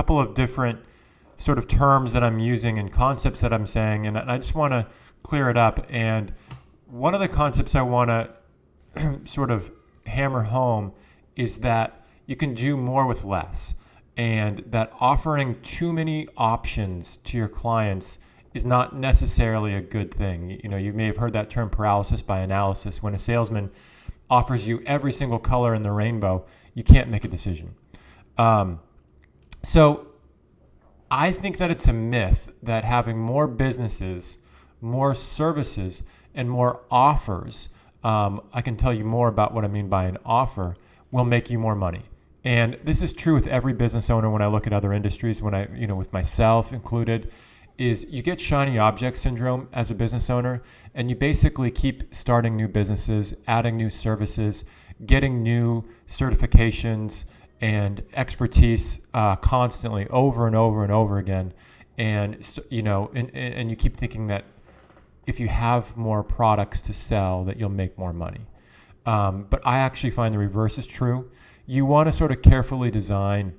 couple of different sort of terms that I'm using and concepts that I'm saying, and I just want to clear it up. And one of the concepts I want to sort of hammer home is that you can do more with less, and that offering too many options to your clients is not necessarily a good thing. You know, you may have heard that term paralysis by analysis. When a salesman offers you every single color in the rainbow, you can't make a decision. So I think that it's a myth that having more businesses, more services, and more offers, I can tell you more about what I mean by an offer, will make you more money. And this is true with every business owner when I look at other industries, when I, with myself included, is you get shiny object syndrome as a business owner, and you basically keep starting new businesses, adding new services, getting new certifications and expertise constantly over and over and over again. And, and you keep thinking that if you have more products to sell, that you'll make more money. But I actually find the reverse is true. You want to sort of carefully design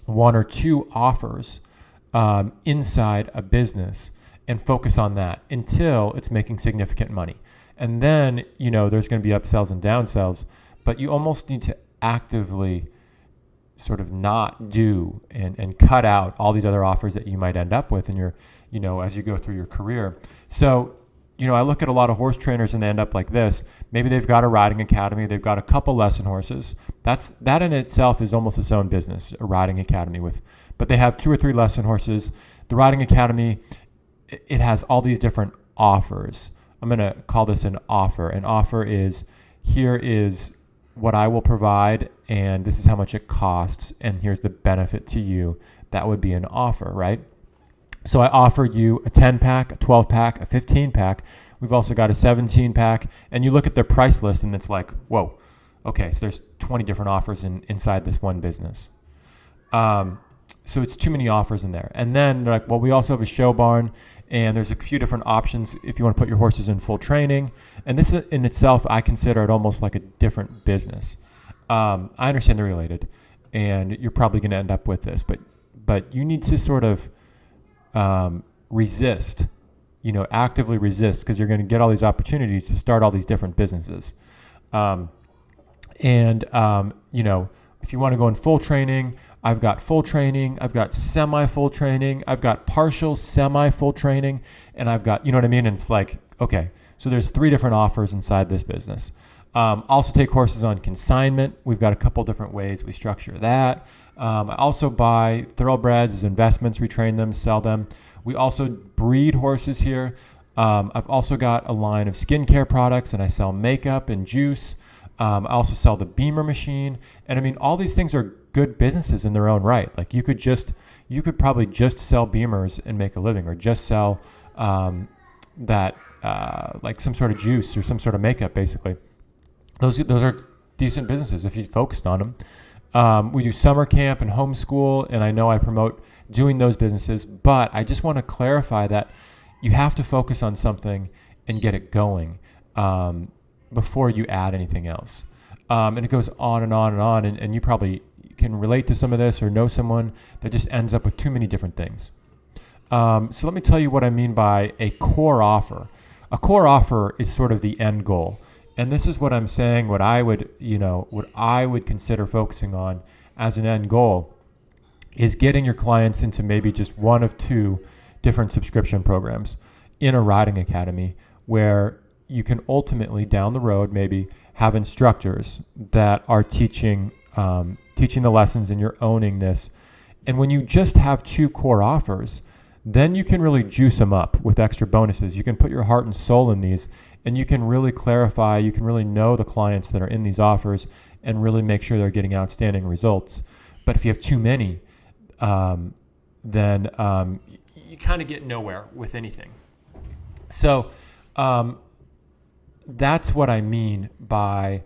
one or two offers inside a business and focus on that until it's making significant money. And then, there's going to be upsells and downsells, but you almost need to actively sort of not do and cut out all these other offers that you might end up with in your, as you go through your career. So, I look at a lot of horse trainers and they end up like this. Maybe they've got a riding academy. They've got a couple lesson horses. That in itself is almost its own business, a riding academy but they have 2 or 3 lesson horses. The riding academy, it has all these different offers. I'm going to call this an offer. An offer is, here is what I will provide, and this is how much it costs, and here's the benefit to you. That would be an offer, right? So I offer you a 10-pack, a 12-pack, a 15-pack. We've also got a 17-pack, and you look at their price list, and it's like, whoa, okay, so there's 20 different offers inside this one business. So it's too many offers in there. And then they're like, well, we also have a show barn, and there's a few different options if you want to put your horses in full training. And this in itself, I consider it almost like a different business. I understand they're related, and you're probably going to end up with this, but you need to sort of resist, actively resist, because you're going to get all these opportunities to start all these different businesses. If you want to go in full training, I've got full training, I've got semi-full training, I've got partial semi-full training, and I've got, you know what I mean? And it's like, okay, so there's 3 different offers inside this business. Also take horses on consignment. We've got a couple different ways we structure that. I also buy thoroughbreds as investments. We train them, sell them. We also breed horses here. I've also got a line of skincare products, and I sell makeup and juice. I also sell the Beamer machine. And I mean, all these things are good businesses in their own right. Like you could probably just sell Beamers and make a living, or just sell like some sort of juice or some sort of makeup, basically. Those are decent businesses if you focused on them. We do summer camp and homeschool, and I know I promote doing those businesses, but I just want to clarify that you have to focus on something and get it going before you add anything else. And it goes on and on and on, and you probably can relate to some of this or know someone that just ends up with too many different things. So let me tell you what I mean by a core offer. A core offer is sort of the end goal. And this is what I'm saying, what I would consider focusing on as an end goal is getting your clients into maybe just one of 2 different subscription programs in a riding academy, where you can ultimately down the road maybe have instructors that are teaching the lessons, and you're owning this. And when you just have 2 core offers, then you can really juice them up with extra bonuses. You can put your heart and soul in these, and you can really clarify, you can really know the clients that are in these offers and really make sure they're getting outstanding results. But if you have too many, then you kind of get nowhere with anything. So that's what I mean by,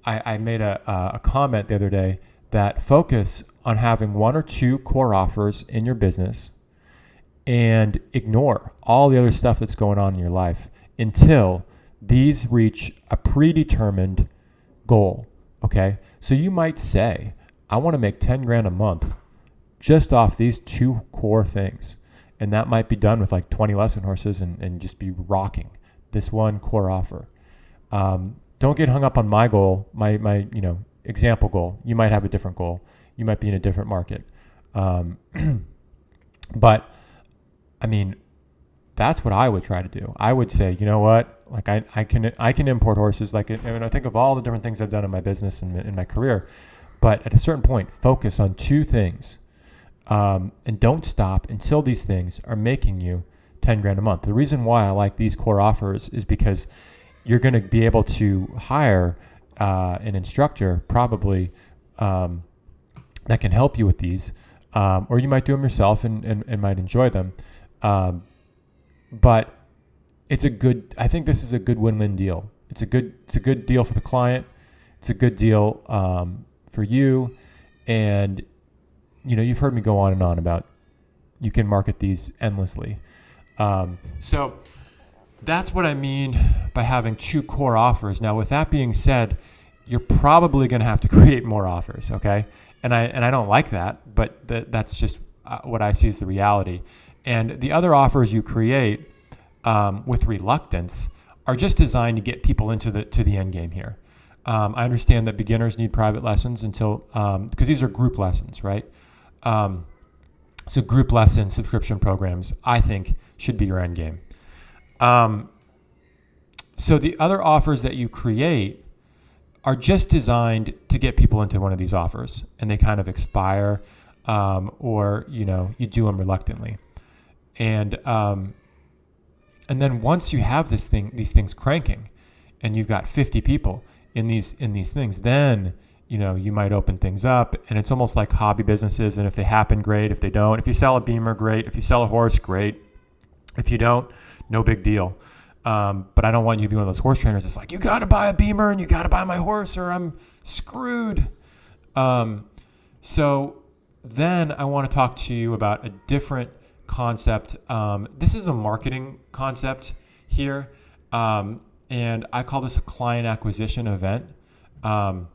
I made a comment the other day that focus on having 1 or 2 core offers in your business and ignore all the other stuff that's going on in your life until these reach a predetermined goal. Okay. So you might say, I want to make 10 grand a month just off these two core things. And that might be done with like 20 lesson horses and just be rocking this one core offer. Don't get hung up on my goal, my example goal. You might have a different goal. You might be in a different market. But I mean, that's what I would try to do. I would say, you know what? Like I can import horses. Like, and I think of all the different things I've done in my business and in my career. But at a certain point, focus on two things. And don't stop until these things are making you 10 grand a month. The reason why I like these core offers is because you're going to be able to hire an instructor probably that can help you with these, or you might do them yourself and might enjoy them. But I think this is a good win-win deal. It's a good deal for the client. It's a good deal for you. And you've heard me go on and on about you can market these endlessly. So that's what I mean by having two core offers. Now, with that being said, you're probably going to have to create more offers, okay? And I don't like that, but that's just what I see as the reality. And the other offers you create with reluctance are just designed to get people into the end game here. I understand that beginners need private lessons because these are group lessons, right? So group lesson subscription programs, I think, should be your end game. So the other offers that you create are just designed to get people into one of these offers, and they kind of expire, or you do them reluctantly, and then once you have these things cranking, and you've got 50 people in these things, then you might open things up, and it's almost like hobby businesses. And if they happen, great. If they don't, if you sell a beamer, great. If you sell a horse, great. If you don't, no big deal. But I don't want you to be one of those horse trainers that's like, you got to buy a beamer and you got to buy my horse or I'm screwed. So then I want to talk to you about a different concept. This is a marketing concept here. And I call this a client acquisition event. An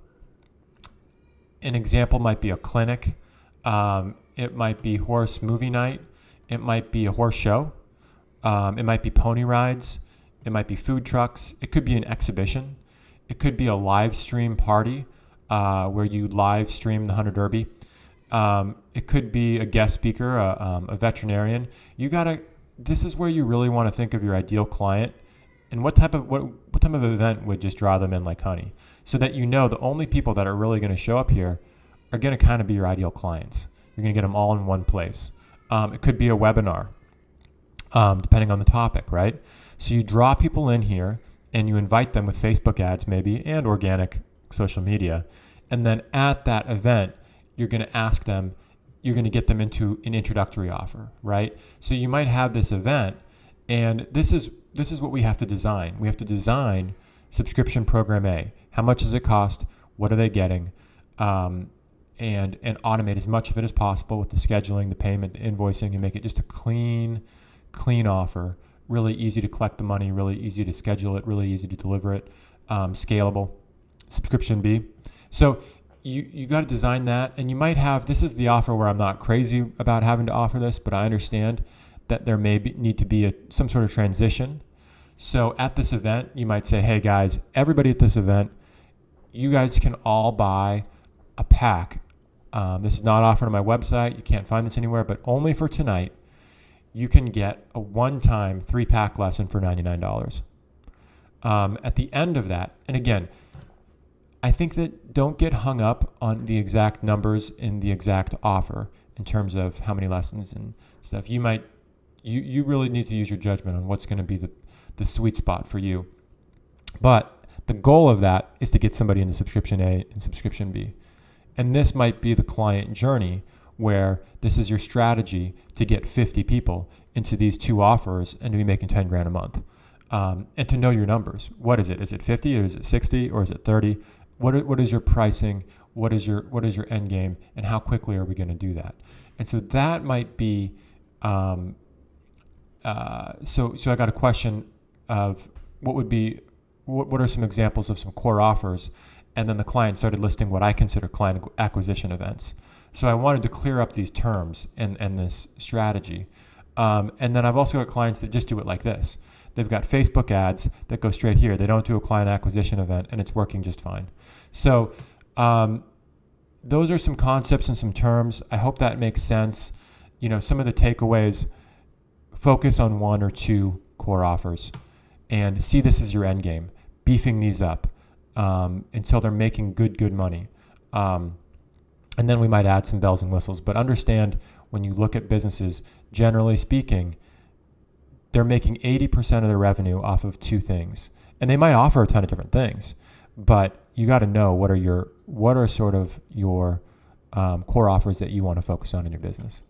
example might be a clinic. It might be horse movie night. It might be a horse show. It might be pony rides. It might be food trucks. It could be an exhibition. It could be a live stream party where you live stream the Hunter Derby. It could be a guest speaker, a veterinarian. This is where you really want to think of your ideal client and what type of event would just draw them in like honey, so that the only people that are really going to show up here are going to kind of be your ideal clients. You're going to get them all in one place. It could be a webinar, depending on the topic, right? So you draw people in here and you invite them with Facebook ads maybe and organic social media. And then at that event, you're going to ask them, you're going to get them into an introductory offer, right? So you might have this event, and this is what we have to design. We have to design subscription program A. How much does it cost? What are they getting? And automate as much of it as possible with the scheduling, the payment, the invoicing, and make it just a clean offer. Really easy to collect the money, really easy to schedule it, really easy to deliver it, scalable. Subscription B. So you got to design that, and you might have, this is the offer where I'm not crazy about having to offer this, but I understand that there need to be some sort of transition. So at this event, you might say, hey guys, everybody at this event, you guys can all buy a pack. This is not offered on my website. You can't find this anywhere, but only for tonight, you can get a one-time 3-pack lesson for $99. At the end of that, and again, I think that don't get hung up on the exact numbers in the exact offer in terms of how many lessons and stuff. You really need to use your judgment on what's going to be the sweet spot for you. But the goal of that is to get somebody into subscription A and subscription B. And this might be the client journey where this is your strategy to get 50 people into these two offers and to be making 10 grand a month. And to know your numbers. What is it? Is it 50 or is it 60 or is it 30? What is your pricing? What is your end game? And how quickly are we going to do that? And so that might be, so I got a question of what are some examples of some core offers? And then the client started listing what I consider client acquisition events. So I wanted to clear up these terms and this strategy. And then I've also got clients that just do it like this. They've got Facebook ads that go straight here. They don't do a client acquisition event, and it's working just fine. So those are some concepts and some terms. I hope that makes sense. Some of the takeaways: focus on one or two core offers and see this as your end game, beefing these up until they're making good money. And then we might add some bells and whistles. But understand, when you look at businesses, generally speaking, they're making 80% of their revenue off of two things. And they might offer a ton of different things, but you got to know what are sort of your core offers that you want to focus on in your business.